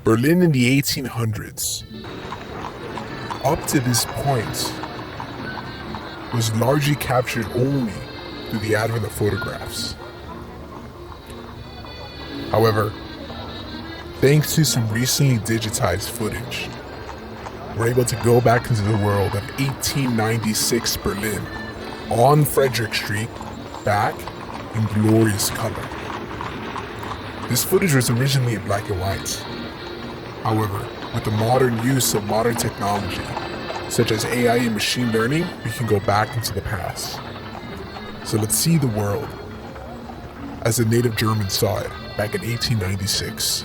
Berlin in the 1800s, up to this point, was largely captured only through the advent of photographs. However, thanks to some recently digitized footage, we're able to go back into the world of 1896 Berlin on Frederick Street, back in glorious color. This footage was originally in black and white. However, with the modern use of modern technology, such as AI and machine learning, we can go back into the past. So let's see the world as the native Germans saw it back in 1896.